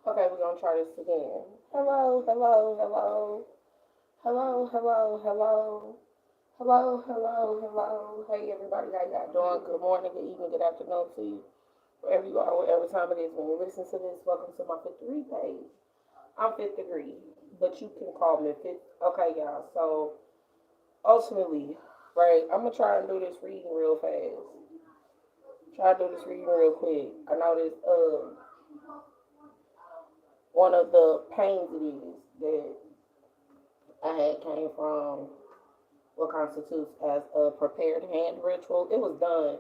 Okay, we're gonna try this again. Hello, hello, hello. Hello, hello, hello. Hello, hello, hello. Hey everybody, how y'all doing? Good morning, good evening, good afternoon to you. Wherever you are, whatever time it is when you listen to this, welcome to my fifth degree page. I'm fifth degree, but you can call me fifth. Okay, y'all. So ultimately, right, I'm gonna try and do this reading real fast. Try to do this reading real quick. I know this one of the pains it is that I had came from what constitutes as a prepared hand ritual. It was done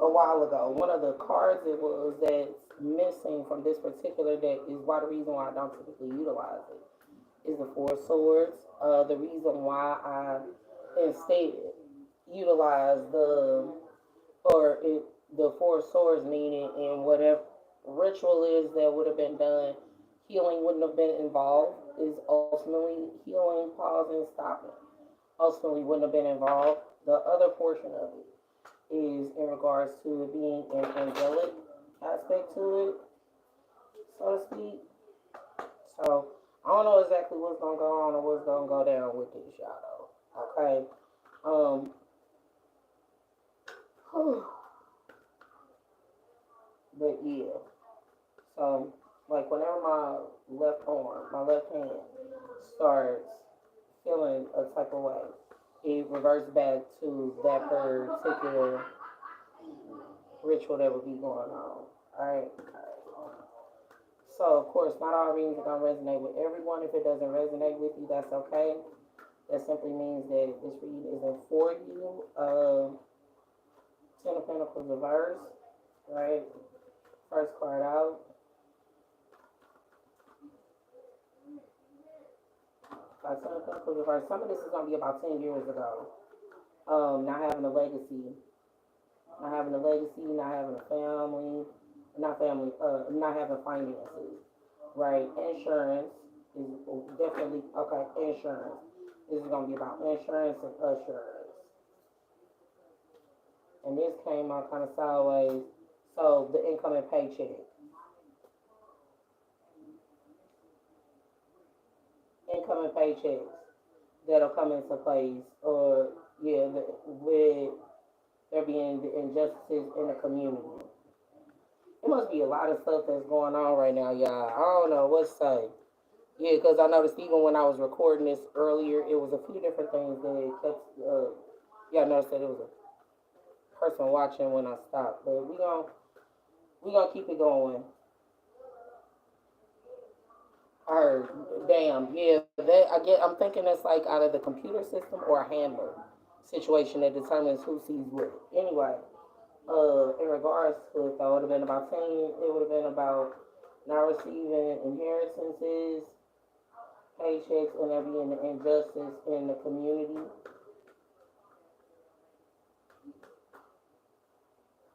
a while ago. One of the cards it was that's missing from this particular deck is why the reason why I don't typically utilize it is the Four of Swords. The reason why I instead utilize the Four of Swords meaning in whatever ritual is that would have been done, healing wouldn't have been involved. Is ultimately healing, pausing, stopping. Ultimately wouldn't have been involved. The other portion of it is in regards to it being an angelic aspect to it, so to speak. So I don't know exactly what's gonna go on or what's gonna go down with this, y'all. Though. Okay. Um. But yeah. So like whenever my left arm, my left hand starts feeling a type of way, it reverts back to that particular ritual that would be going on. Alright. So of course not all readings are gonna resonate with everyone. If it doesn't resonate with you, that's okay. That simply means that this reading isn't for you. Ten of Pentacles reverse, right? First card out. Ten of Pentacles reverse. Some of this is gonna be about 10 years ago. Not having a legacy, not having a family, not having finances, right? Insurance is definitely okay. Insurance. This is gonna be about insurance and assurance. And this came out kind of sideways. So the incoming paycheck, incoming paychecks that'll come into place, or yeah, with there being the injustices in the community. It must be a lot of stuff that's going on right now, y'all. I don't know what to say. Yeah, because I noticed even when I was recording this earlier, it was a few different things that kept. Yeah, I noticed that it was a person watching when I stopped, but we gonna keep it going. I heard, damn, yeah, that I get. I'm thinking that's like out of the computer system or a handler situation that determines who sees what. Anyway, in regards to it, though, it would have been about 10. It would have been about not receiving inheritances, paychecks, and there being the injustice in the community.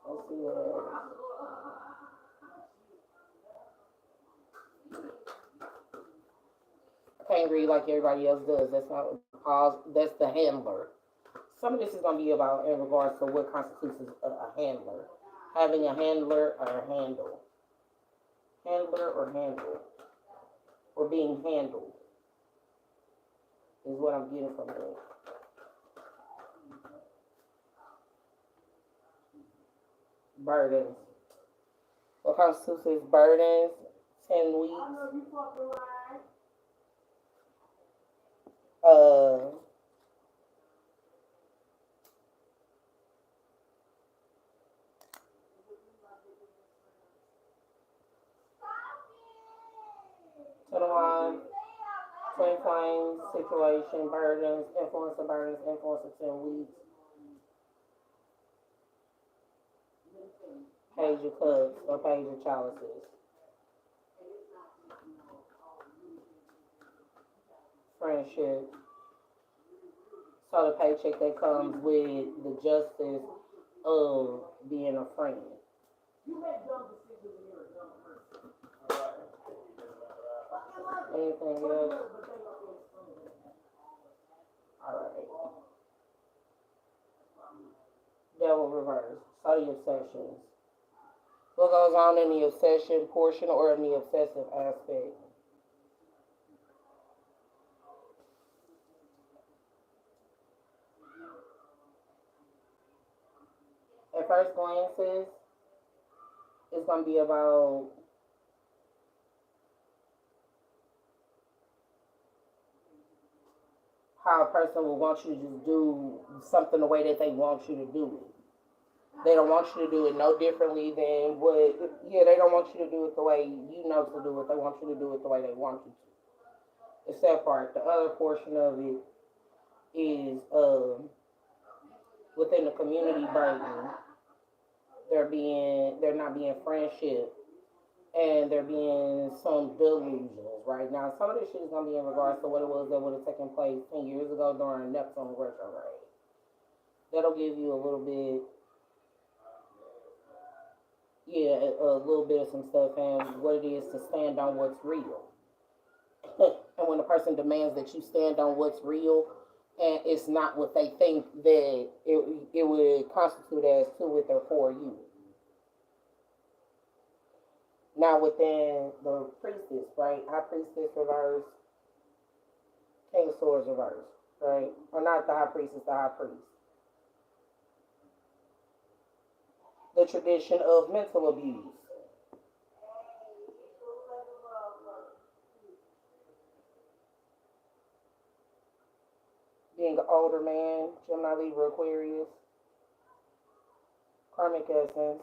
Let's see what else. I can't read like everybody else does. That's not pause. That's the handler. Some of this is going to be about in regards to what constitutes a handler. Having a handler or a handle. Handler or handle. Or being handled is what I'm getting from it. Burdens. What constitutes burdens? 10 weeks. Uh, to the line. Twin flames, situation, burdens, influence of 10 weeks. Page of cups or page of chalices. Friendship. So the paycheck that comes with the justice of being a friend. Anything else? Alright. Devil reverse. Study obsessions. What goes on in the obsession portion or in the obsessive aspect? At first glances, it's going to be about how a person will want you to just do something the way that they want you to do it. They don't want you to do it no differently than what, yeah, they don't want you to do it the way you know to do it. They want you to do it the way they want you to. It's that part. The other portion of it is within the community burden, they're not being friendship and there being some delusions right now. Some of this shit is gonna be in regards to what it was that would have taken place 10 years ago during Neptune retrograde. That'll give you a little bit, yeah, a little bit of some stuff and what it is to stand on what's real. And when a person demands that you stand on what's real, and it's not what they think that it would constitute as to with or for you. Now within the priestess, right? High priestess reverse, King of Swords reverse, right? Or not the high priestess, the high priest. The tradition of mental abuse. Being an older man, Gemini, Libra, Aquarius, karmic essence,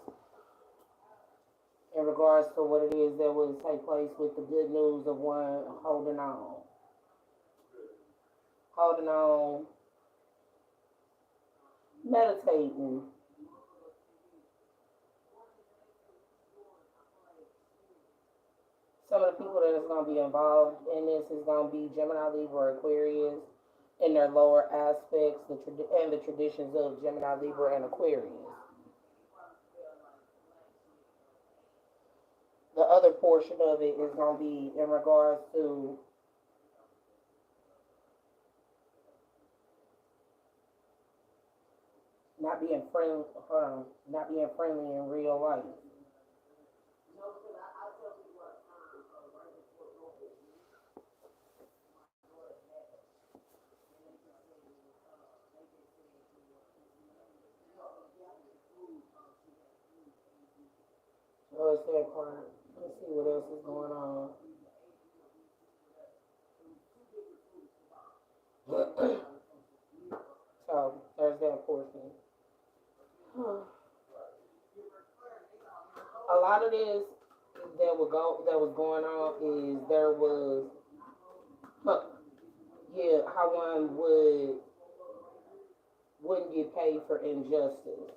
in regards to what it is that will take place with the good news of one holding on. Holding on, meditating. Some of the people that is going to be involved in this is going to be Gemini, Libra, Aquarius, in their lower aspects, and the traditions of Gemini, Libra, and Aquarius. The other portion of it is going to be in regards to not being friendly, not being friendly in real life. So it's that part. Let's see what else is going on. So there's that portion. A lot of this that was going on is there was, huh, yeah, how one wouldn't get paid for injustice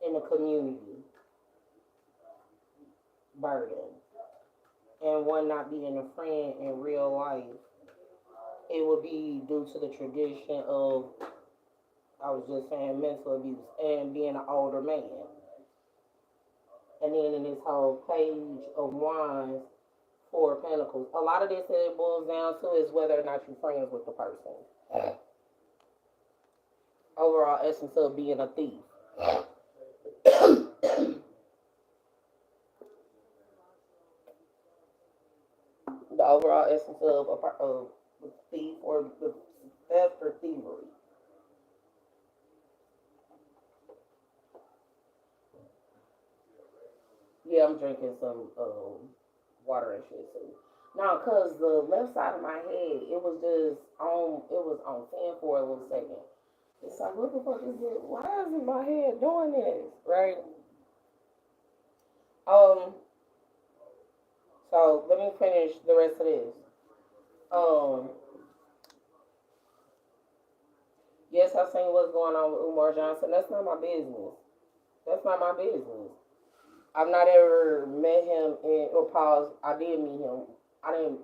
in the community burden, and one not being a friend in real life. It would be due to the tradition of, I was just saying, mental abuse and being an older man. And then in this whole page of wands, four of pentacles, a lot of this that it boils down to is whether or not you're friends with the person. Overall essence of being a thief. The overall essence of a thief or the theft or thievery. Yeah, I'm drinking some water and shit too. Now, cause the left side of my head, it was on 10 for a little second. It's like, what the fuck is it? Why is my head doing this? Right? Um, so let me finish the rest of this. Um, yes, I've seen what's going on with Umar Johnson. That's not my business. That's not my business. I've not ever met him or pause. I did meet him. I didn't.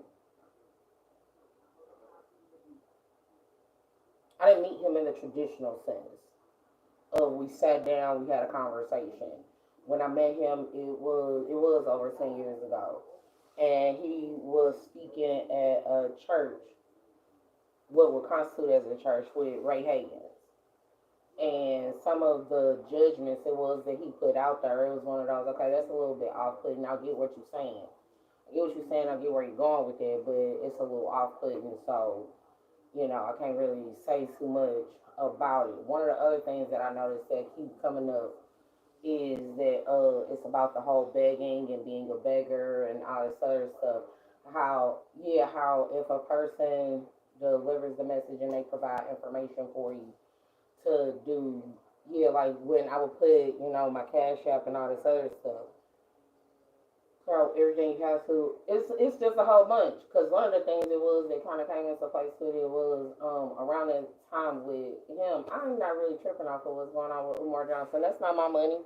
I didn't meet him in the traditional sense. We sat down. We had a conversation. When I met him, it was over 10 years ago, and he was speaking at a church, what would constitute as a church with Ray Hagan. And some of the judgments it was that he put out there, it was one of those, okay, that's a little bit off putting. I get what you're saying. I get what you're saying, I get where you're going with that, but it's a little off putting, so I can't really say too much about it. One of the other things that I noticed that keep coming up is that it's about the whole begging and being a beggar and all this other stuff. How if a person delivers the message and they provide information for you to do, like when I would put, my cash app and all this other stuff. So everything has to. It's just a whole bunch. Because one of the things it was that kind of came into place with it was around that time with him. I'm not really tripping off of what's going on with Umar Johnson. That's not my money.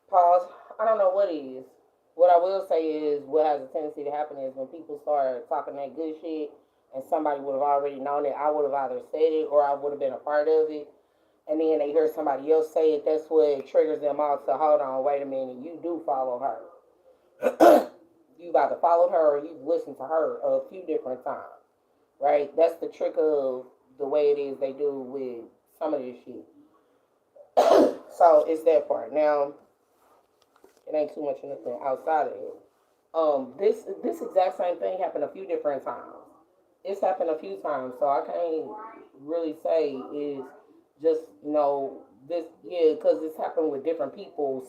Pause. I don't know what it is. What I will say is what has a tendency to happen is when people start talking that good shit and somebody would have already known it, I would have either said it or I would have been a part of it. And then they hear somebody else say it, that's what triggers them all to hold on, wait a minute, you do follow her. You've either followed her or you've listened to her a few different times, right? That's the trick of the way it is they do with some of this shit. So it's that part. Now, it ain't too much anything outside of it. This exact same thing happened a few different times. It's happened a few times, so I can't really say is just this because it's happened with different people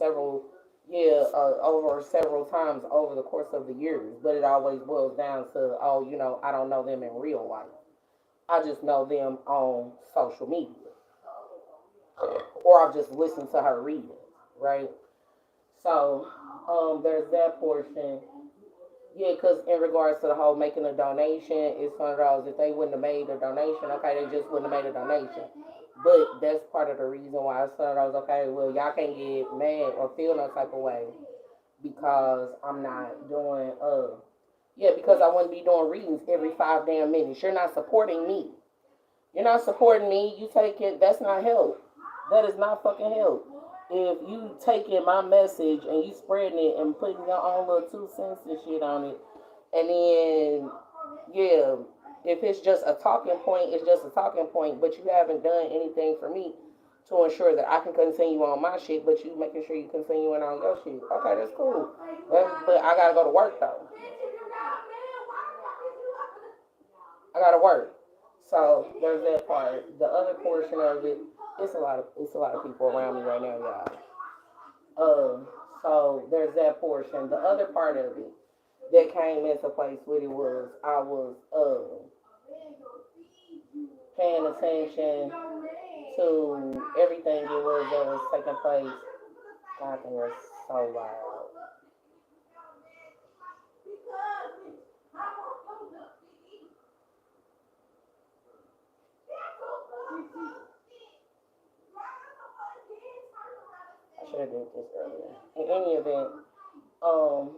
over several times over the course of the years, but it always boils down to I don't know them in real life. I just know them on social media, or I've just listened to her reading, right? So there's that portion. Yeah, because in regards to the whole making a donation, it's one of those, if they wouldn't have made a donation, okay, they just wouldn't have made a donation. But that's part of the reason why it's one of those, okay, well, y'all can't get mad or feel no type of way because I'm not doing, because I wouldn't be doing readings every 5 damn minutes. You're not supporting me. You're not supporting me. You take it, that's not help. That is not fucking help. If you taking my message and you spreading it and putting your own little 2 cents and shit on it, and then if it's just a talking point, it's just a talking point. But you haven't done anything for me to ensure that I can continue on my shit. But you making sure you continuing on your shit. Okay, that's cool. But I gotta go to work though. I gotta work. So there's that part. The other portion of it, it's a lot of people around me right now, y'all. So there's that portion. The other part of it that came into place with it was I was paying attention to everything it was that was taking place. God, they were so loud. I should have did this earlier. In any event, um,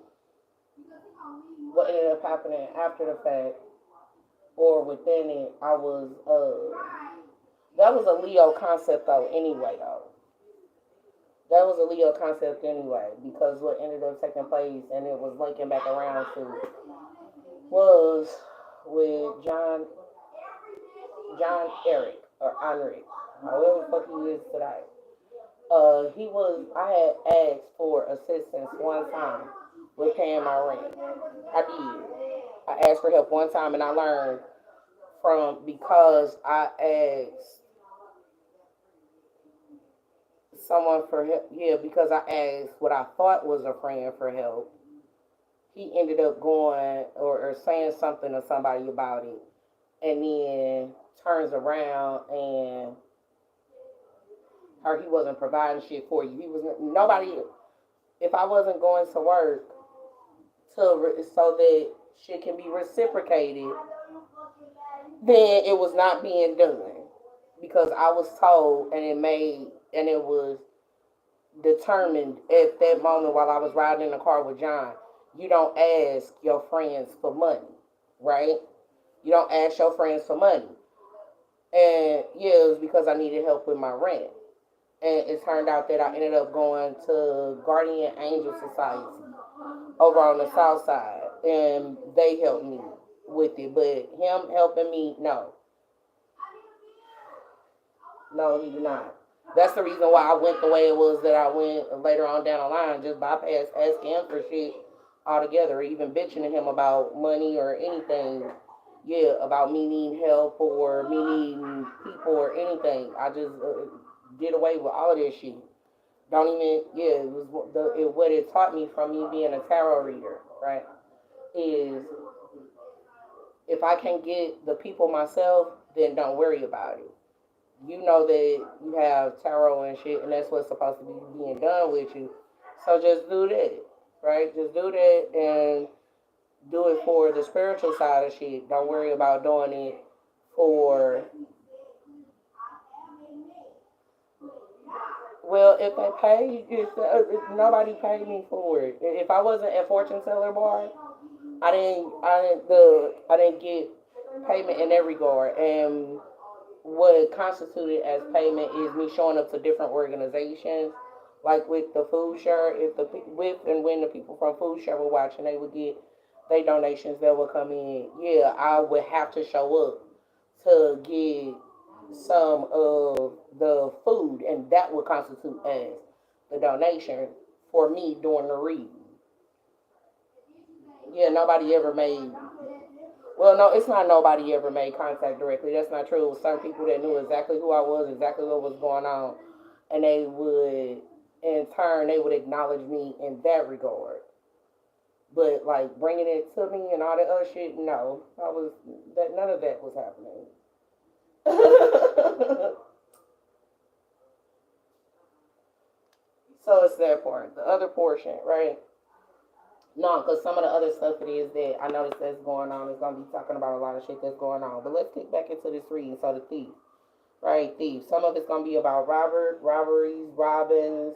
what ended up happening after the fact or within it, I was that was a Leo concept though anyway though. That was a Leo concept anyway, because what ended up taking place and it was linking back around to was with John Eric or Henrik, however the fuck he is today. I had asked for assistance one time with paying my rent. I did. I asked for help one time and I learned because I asked someone for help. Yeah, because I asked what I thought was a friend for help. He ended up going or saying something to somebody about it and then turns around and he wasn't providing shit for you. He was nobody. If I wasn't going to work so that shit can be reciprocated, then it was not being done because I was told and it was determined at that moment while I was riding in the car with John. You don't ask your friends for money, right? You don't ask your friends for money. And it was because I needed help with my rent. And it turned out that I ended up going to Guardian Angel Society over on the south side. And they helped me with it. But him helping me, no. No, he did not. That's the reason why I went the way it was that I went later on down the line. Just bypass asking him for shit altogether, even bitching to him about money or anything. Yeah, about me needing help or me needing people or anything. I just did away with all of that shit. Don't even, yeah, what it taught me from me being a tarot reader, right? Is if I can get the people myself, then don't worry about it. You know that you have tarot and shit, and that's what's supposed to be being done with you. So just do that, right? Just do that and do it for the spiritual side of shit. Don't worry about doing it for. Well, if they pay, if nobody paid me for it. If I wasn't at Fortune Teller Bar, I didn't get payment in that regard. And what constituted as payment is me showing up to different organizations, like with the food share. If the with and when the people from food share were watching, they would get their donations that would come in. Yeah, I would have to show up to get some of the food, and that would constitute as the donation for me during the read. Yeah, nobody ever made. Well, no, it's not nobody ever made contact directly. That's not true. It was certain people that knew exactly who I was, exactly what was going on, and they would, in turn, they would acknowledge me in that regard. But like bringing it to me and all that other shit, no, I was that none of that was happening. So it's that part. The other portion, right? No, because some of the other stuff it is that I noticed that's going on is going to be talking about a lot of shit that's going on. But let's kick back into this reading. So the thief, right? Thief. Some of it's going to be about robberies, robins,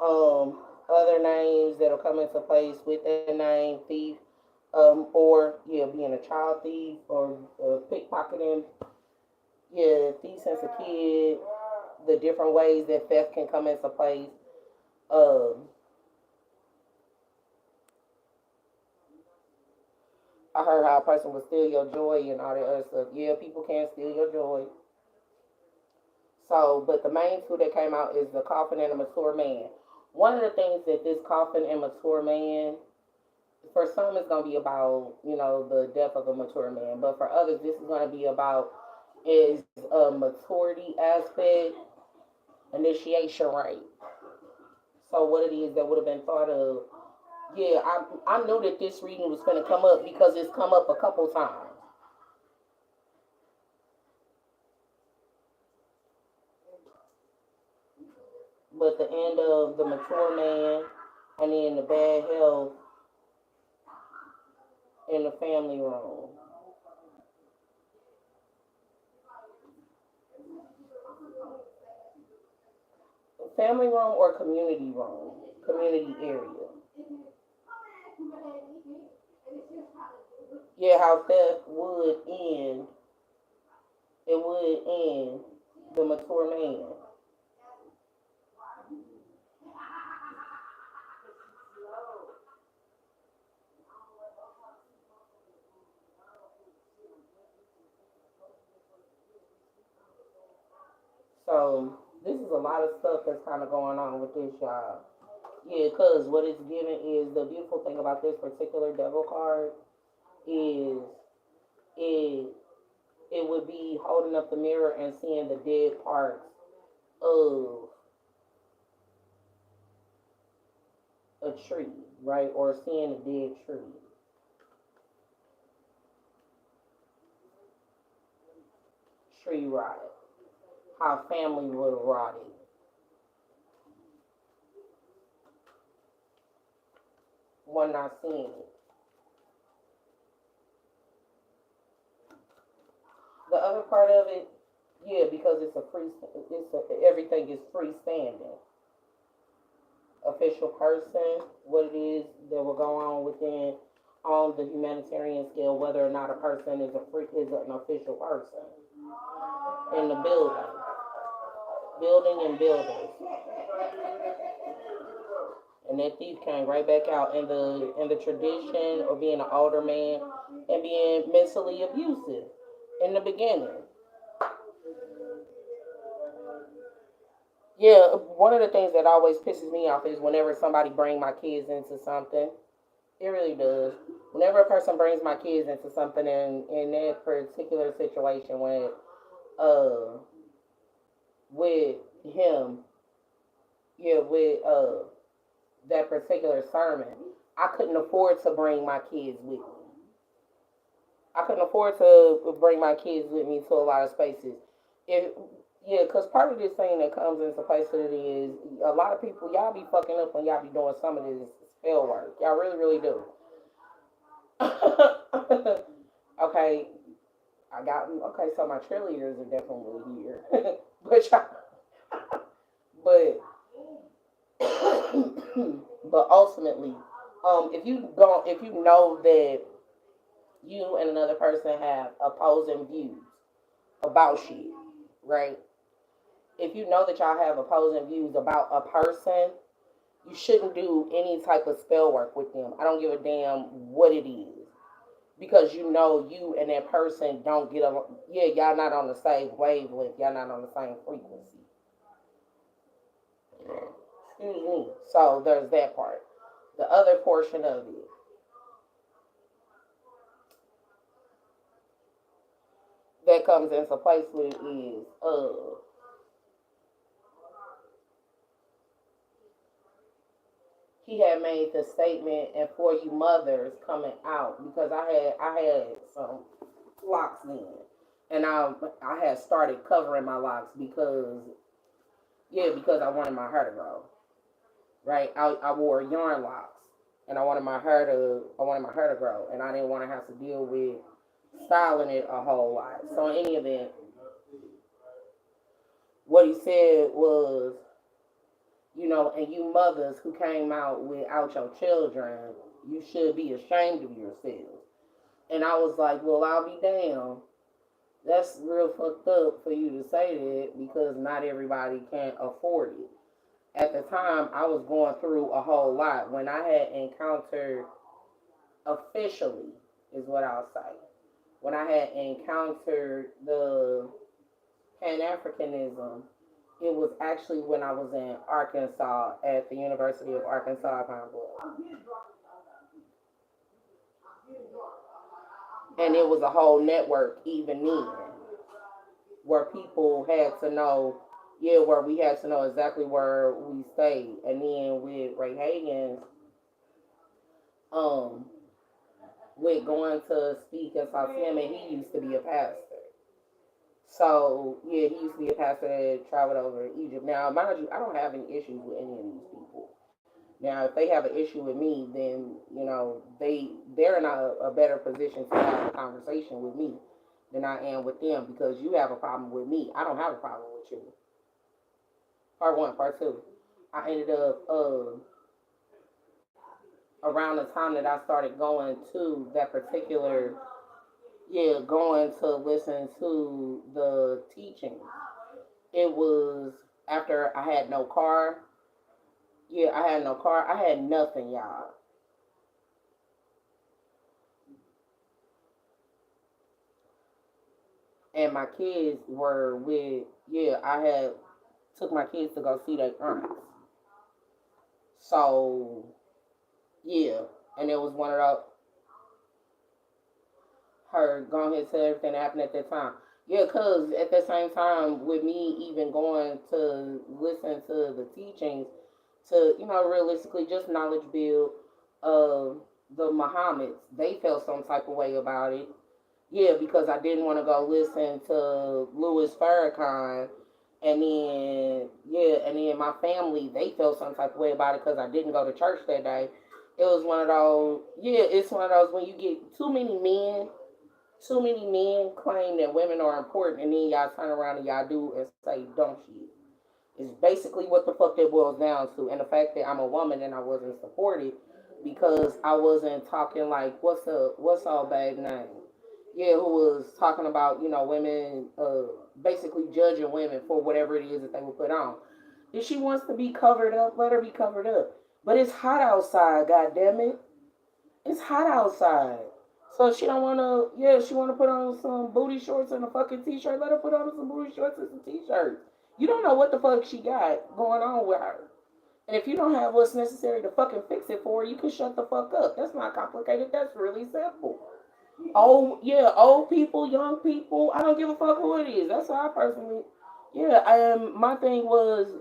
other names that'll come into place with that name, thief, or yeah, being a child thief or pickpocketing. Yeah, thief since a kid. The different ways that theft can come into place. Um, I heard how a person will steal your joy and all that other stuff. Yeah, people can steal your joy. So, but the main two that came out is the coffin and the mature man. One of the things that this coffin and mature man, for some, it's going to be about, the death of a mature man. But for others, this is going to be about is a maturity aspect, initiation rate. So what it is that would have been thought of. Yeah, I knew that this reading was going to come up because it's come up a couple times. But the end of the mature man and then the bad health in the family room. Family room or community room, community area. Yeah, how theft would end, it would end the mature man. So this is a lot of stuff that's kind of going on with this, y'all. Yeah, because what it's giving is the beautiful thing about this particular devil card is it it would be holding up the mirror and seeing the dead parts of a tree, right? Or seeing a dead tree. Tree rot. How family would have rotted. One not seeing it. The other part of it, yeah, because everything is freestanding. Official person, what it is that will go on within on the humanitarian scale, whether or not a person is an official person in the building and buildings. And that thief came right back out in the tradition of being an older man and being mentally abusive in the beginning. Yeah, one of the things that always pisses me off is whenever somebody bring my kids into something. It really does. Whenever a person brings my kids into something in that particular situation uh with him, yeah, with that particular sermon, I couldn't afford to bring my kids with me. I couldn't afford to bring my kids with me to a lot of spaces. If Yeah, because part of this thing that comes into place with it is a lot of people, y'all be fucking up when y'all be doing some of this spell work. Y'all really, really do. Okay, okay. So my cheerleaders are definitely here, but but but ultimately, if you know that you and another person have opposing views about shit, right? If you know that y'all have opposing views about a person, you shouldn't do any type of spell work with them. I don't give a damn what it is. Because you know you and that person don't get along. Yeah, y'all not on the same wavelength. Y'all not on the same frequency. Excuse me. So there's that part. The other portion of it that comes into place with is he had made the statement, and for you mothers coming out, because I had some locks then, and I had started covering my locks because because I wanted my hair to grow. Right, I wore yarn locks, and I wanted my hair to grow, and I didn't want to have to deal with styling it a whole lot. So in any event, what he said was, and you mothers who came out without your children, you should be ashamed of yourselves. And I was like, well, I'll be damned. That's real fucked up for you to say that because not everybody can afford it. At the time, I was going through a whole lot. When I had encountered officially, is what I'll say, when I had encountered the Pan Africanism, it was actually when I was in Arkansas at the University of Arkansas Pine Bluff. And it was a whole network even then where people had to know, where we had to know exactly where we stayed. And then with Ray Hagan's, um, with going to speak in South Him, and he used to be a pastor. So yeah, he used to be a pastor that traveled over Egypt. Now, mind you, I don't have any issues with any of these people. Now, if they have an issue with me, then they're in a better position to have a conversation with me than I am with them because you have a problem with me. I don't have a problem with you. Part one, part two. I ended up around the time that I started going to that particular going to listen to the teaching. It was after I had no car. Yeah, I had no car. I had nothing, y'all. And my kids were with, I had took my kids to go see their aunts. So, yeah. And it was one of those, her going ahead and tell everything that happened at that time. Yeah, because at the same time, with me even going to listen to the teachings, to, realistically just knowledge build of the Muhammad's, they felt some type of way about it. Yeah, because I didn't want to go listen to Louis Farrakhan, and then my family they felt some type of way about it because I didn't go to church that day. It was one of those. Yeah, it's one of those when you get too many men claim that women are important, and then y'all turn around and y'all do and say dumb shit. It's basically what the fuck that boils down to, and the fact that I'm a woman and I wasn't supported because I wasn't talking like what's all bad name, who was talking about women, basically judging women for whatever it is that they would put on. If she wants to be covered up, let her be covered up. But it's hot outside, god damn it. It's hot outside. So she don't wanna she wanna put on some booty shorts and a fucking t shirt, let her put on some booty shorts and some t shirts. You don't know what the fuck she got going on with her. And if you don't have what's necessary to fucking fix it for her, you can shut the fuck up. That's not complicated. That's really simple. Oh yeah, old people, young people. I don't give a fuck who it is. That's how I personally. Yeah, my thing was,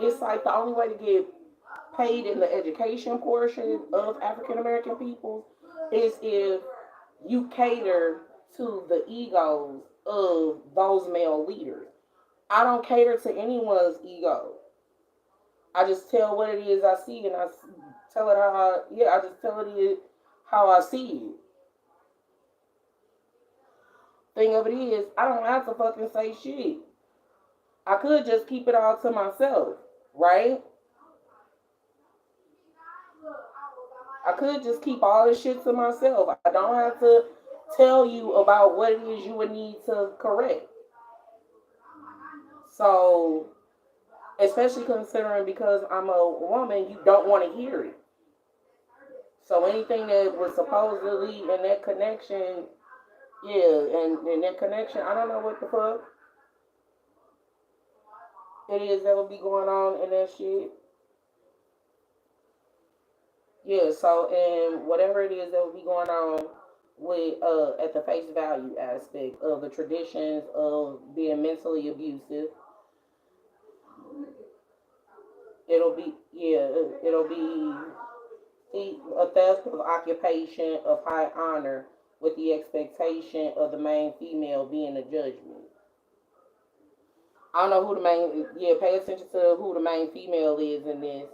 it's like the only way to get paid in the education portion of African American people is if you cater to the egos of those male leaders. I don't cater to anyone's ego. I just tell what it is I see, and tell it how I just tell it how I see it. Thing of it is, I don't have to fucking say shit. I could just keep it all to myself, right? I could just keep all this shit to myself. I don't have to tell you about what it is you would need to correct. So, especially considering because I'm a woman, you don't want to hear it. So anything that was supposedly in that connection, yeah, and in that connection, I don't know what the fuck it is that will be going on in that shit. Yeah, so and whatever it is that will be going on with at the face value aspect of the traditions of being mentally abusive, it'll be a theft of occupation of high honor with the expectation of the main female being a judgment. I don't know who the main. Yeah, pay attention to who the main female is in this.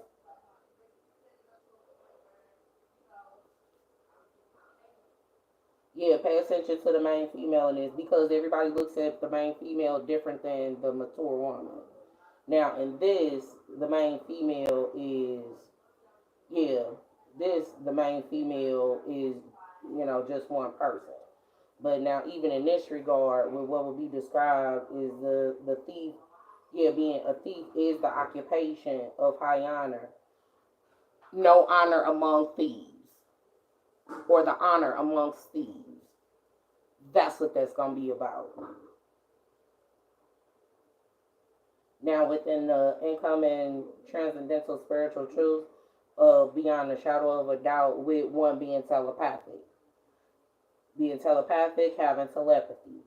Yeah, pay attention to the main female in this because everybody looks at the main female different than the mature woman. Now, in this, the main female is, yeah, the main female is, just one person. But now, even in this regard, with what would be described is the thief, yeah, being a thief is the occupation of high honor. No honor among thieves, or the honor amongst thieves. That's what that's going to be about. Now, within the incoming transcendental spiritual truth, beyond a shadow of a doubt, with one being telepathic. Being telepathic, having telepathy.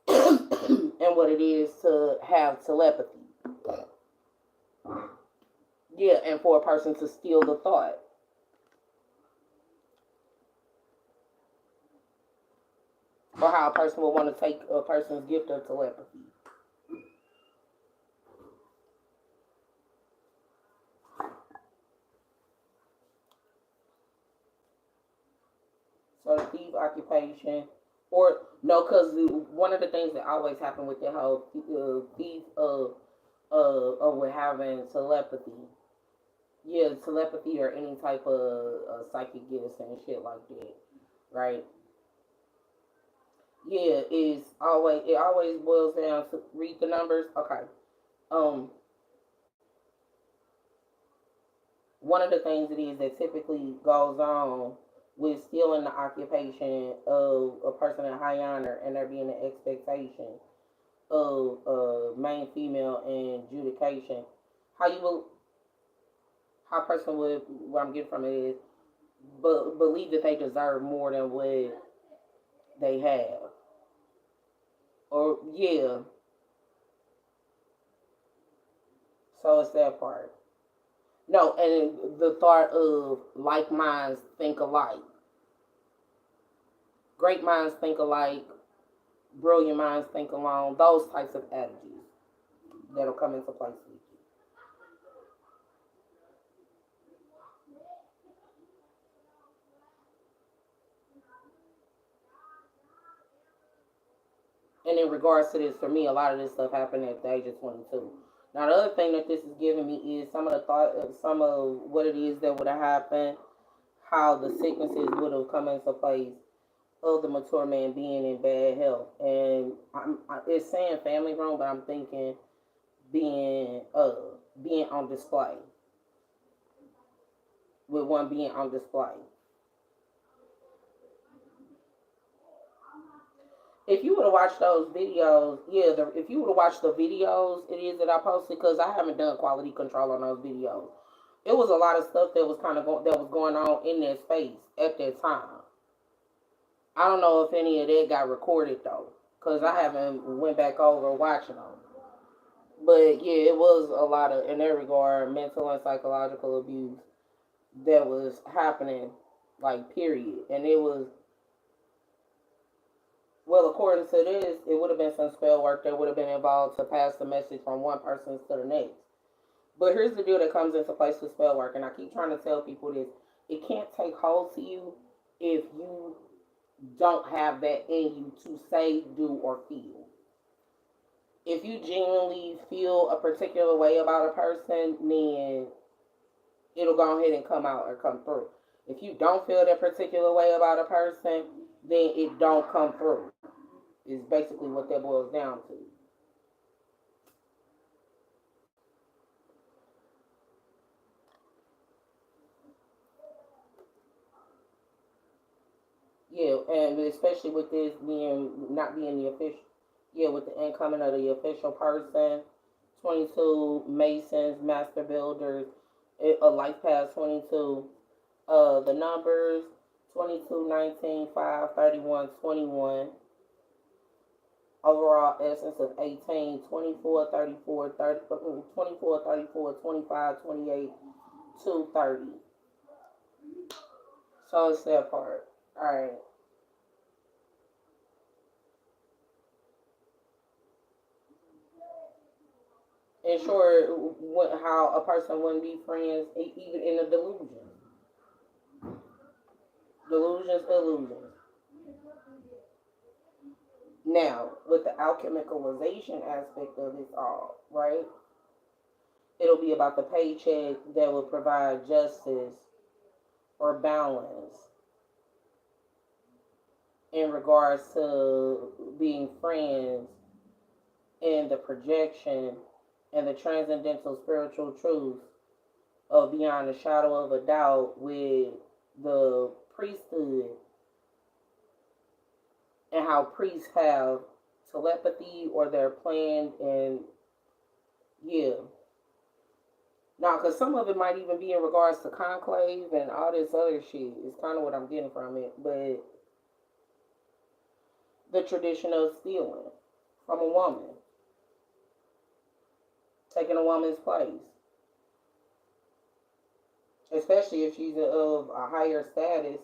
And what it is to have telepathy. Yeah, and for a person to steal the thought. Or how a person would want to take a person's gift of telepathy. So the thief occupation, or no, because one of the things that always happen with the whole thief with having telepathy, yeah, telepathy or any type of psychic gifts and shit like that, right? Yeah, it always boils down to read the numbers. Okay, um, one of the things it is that typically goes on with stealing the occupation of a person in high honor and there being an expectation of main female and adjudication. How you will, how a person would, what I'm getting from it is, believe that they deserve more than what they have. Or, yeah, so it's that part. No, and the thought of like minds think alike. Great minds think alike, brilliant minds think alone, those types of adages that'll come into place with you. And in regards to this, for me, a lot of this stuff happened at the age of 22. Now, the other thing that this is giving me is some of the thought, some of what it is that would have happened, how the sicknesses would have come into place of the mature man being in bad health. And it's saying family room, but I'm thinking being being on display, with one being on display. If you would have watched those videos, yeah, if you would have watched the videos, it is that I posted because I haven't done quality control on those videos. It was a lot of stuff that was that was going on in that space at that time. I don't know if any of that got recorded though, because I haven't went back over watching them. But yeah, it was a lot of, in that regard, mental and psychological abuse that was happening, like, period. And it was, well, according to this, it would have been some spell work that would have been involved to pass the message from one person to the next. But here's the deal that comes into place with spell work, and I keep trying to tell people this: it can't take hold to you if you don't have that in you to say, do, or feel. If you genuinely feel a particular way about a person, then it'll go ahead and come out or come through. If you don't feel that particular way about a person, then it don't come through. Is basically what that boils down to. Yeah, and especially with this being not being the official, yeah, with the incoming of the official person, 22 Masons, Master Builders, a Life Path 22, the numbers 22, 19, 5, 31, 21. Overall essence of 18, 24, 34, 30, 24, 34, 25, 28, 2, 30. So it's that part. Alright. And sure, how a person wouldn't be friends, even in a delusion. Delusions, illusions. Now, with the alchemicalization aspect of this all, right? It'll be about the paycheck that will provide justice or balance in regards to being friends and the projection and the transcendental spiritual truth of beyond a shadow of a doubt with the priesthood and how priests have telepathy or they're planned and yeah. Now, because some of it might even be in regards to conclave and all this other shit. Is kind of what I'm getting from it. But the tradition of stealing from a woman, taking a woman's place, especially if she's of a higher status.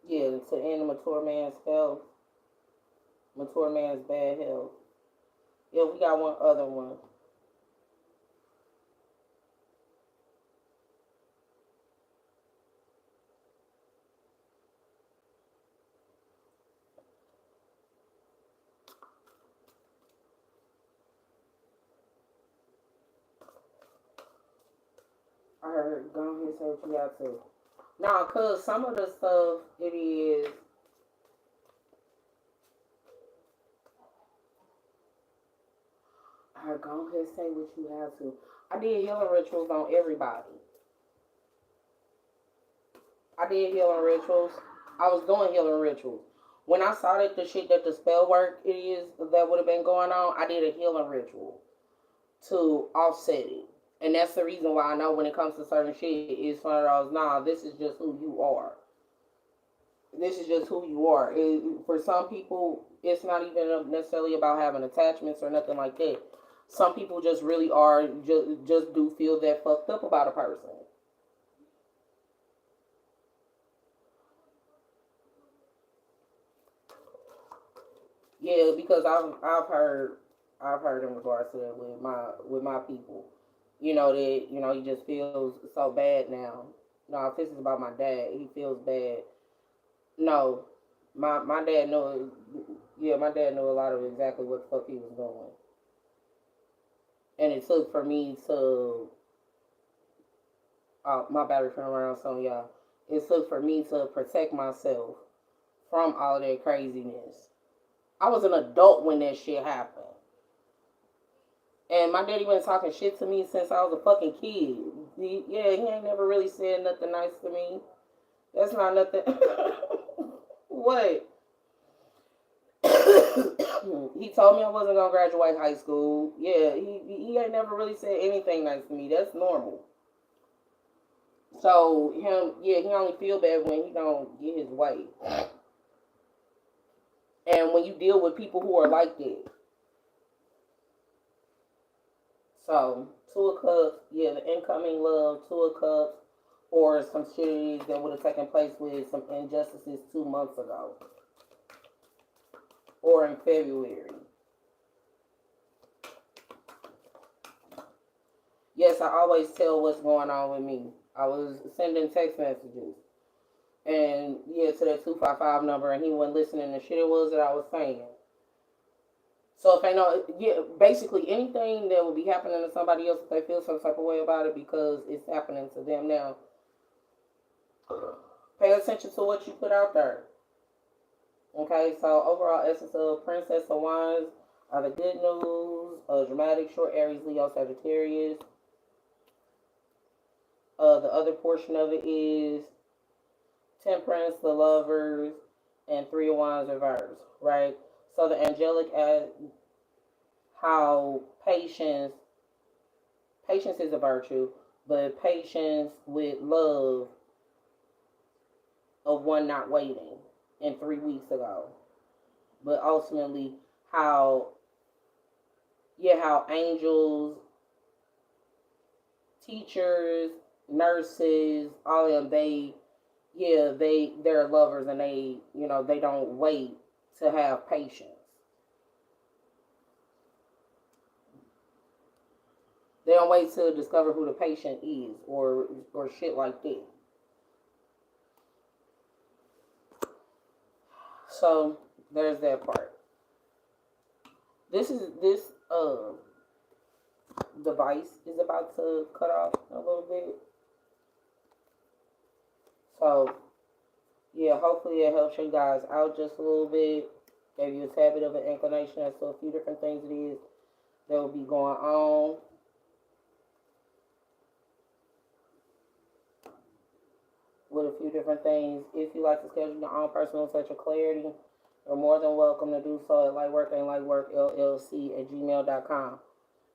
Yeah, to end a mature man's health, mature man's bad health. Yeah, we got one other one. I heard, go ahead and say what you got to. Now, cause some of the stuff it is. I heard, go ahead and say what you have to. I did healing rituals on everybody. I did healing rituals. I was doing healing rituals. When I saw that the shit that the spell work it is that would have been going on, I did a healing ritual to offset it. And that's the reason why I know when it comes to certain shit, it's one of those, nah, this is just who you are. This is just who you are. For some people, it's not even necessarily about having attachments or nothing like that. Some people just really are, just do feel that fucked up about a person. Yeah, because I've heard in regards to that with my people. You know that he just feels so bad now. No, if this is about my dad, he feels bad. No, my dad knew. Yeah, my dad knew a lot of exactly what the fuck he was doing, and it took for me to. My battery turned around, so y'all. It took for me to protect myself from all that craziness. I was an adult when that shit happened. And my daddy been talking shit to me since I was a fucking kid. He ain't never really said nothing nice to me. That's not nothing. What? He told me I wasn't gonna graduate high school. Yeah, he ain't never really said anything nice to me. That's normal. So he only feel bad when he don't get his way. And when you deal with people who are like that. So, Two of Cups, yeah, the incoming love, Two of Cups, or some shit that would have taken place with some injustices 2 months ago. Or in February. Yes, I always tell what's going on with me. I was sending text messages. And yeah, to that 255 number, and he wasn't listening to shit it was that I was saying. So if I know, yeah, basically anything that will be happening to somebody else, if they feel some type of way about it because it's happening to them now, pay attention to what you put out there. Okay, so overall essence of Princess of Wands are the good news, dramatic, short, Aries, Leo, Sagittarius. The other portion of it is Temperance, the Lovers, and Three of Wands reverse, right? So the angelic as how patience is a virtue, but patience with love of one not waiting in 3 weeks ago. But ultimately how angels, teachers, nurses, all of them, they're lovers, and they don't wait to have patience. They don't wait to discover who the patient is or shit like that. So there's that part. This device is about to cut off a little bit. So yeah, hopefully it helps you guys out just a little bit. Gave you a tad bit of an inclination as to a few different things it is that will be going on. With a few different things. If you like to schedule your own personal touch of clarity, you're more than welcome to do so at lightworkaintlightworkllc@gmail.com.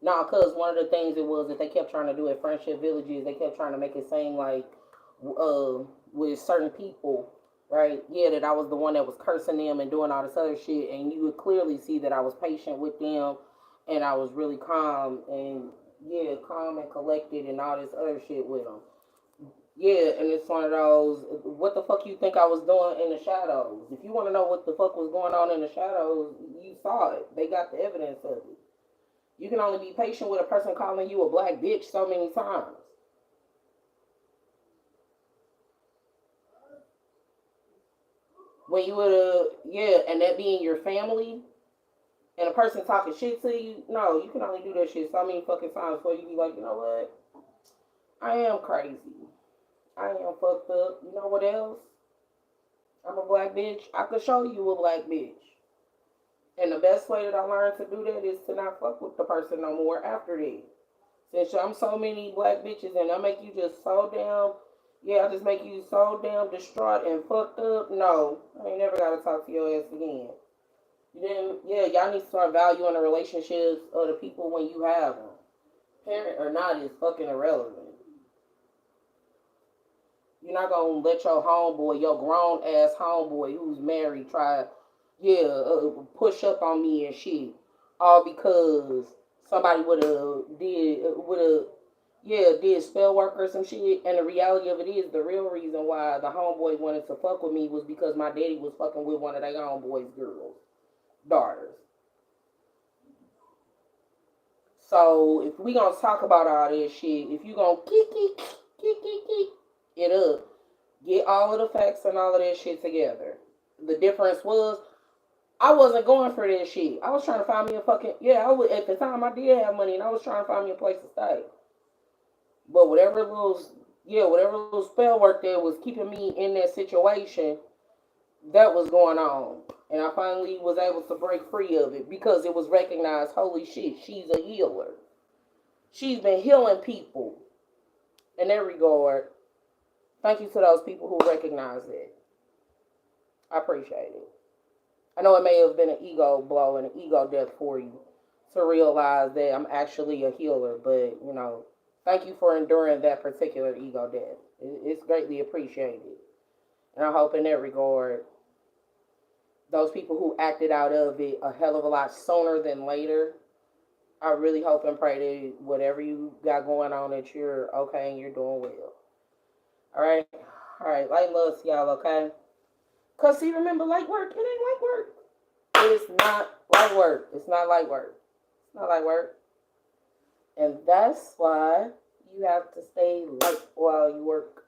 Now, because one of the things it was that they kept trying to do at Friendship Villages, they kept trying to make it seem like with certain people, right? Yeah, that I was the one that was cursing them and doing all this other shit, and you would clearly see that I was patient with them, and I was really calm and collected and all this other shit with them. Yeah, and it's one of those, what the fuck you think I was doing in the shadows? If you want to know what the fuck was going on in the shadows, you saw it. They got the evidence of it. You can only be patient with a person calling you a black bitch so many times. When you would and that being your family, and a person talking shit to you, no, you can only do that shit so many fucking times before you be like, you know what? I am crazy. I am fucked up. You know what else? I'm a black bitch. I could show you a black bitch. And the best way that I learned to do that is to not fuck with the person no more after that. Since I'm so many black bitches and I make you just so damn, I just make you so damn distraught and fucked up. No, I ain't never gotta talk to your ass again. Then, y'all need to start valuing the relationships of the people when you have them. Parent or not is fucking irrelevant. You're not gonna let your homeboy, your grown ass homeboy who's married, try, push up on me and shit, all because somebody did spell work or some shit. And the reality of it is, the real reason why the homeboy wanted to fuck with me was because my daddy was fucking with one of their homeboy's daughters. So if we gonna talk about all this shit, if you gonna kick it up, get all of the facts and all of that shit together. The difference was, I wasn't going for this shit. I was trying to find me a fucking, at the time I did have money and I was trying to find me a place to stay. But whatever little spell work there was keeping me in that situation that was going on. And I finally was able to break free of it because it was recognized, holy shit, she's a healer. She's been healing people in that regard. Thank you to those people who recognize it. I appreciate it. I know it may have been an ego blow and an ego death for you to realize that I'm actually a healer, but thank you for enduring that particular ego death. It's greatly appreciated. And I hope in that regard, those people who acted out of it a hell of a lot sooner than later, I really hope and pray that whatever you got going on, that you're okay and you're doing well. All right? All right. Light love to y'all, okay? Because, see, remember, light work, it ain't light work. It is not light work. It's not light work. It's not light work. And that's why you have to stay light while you work.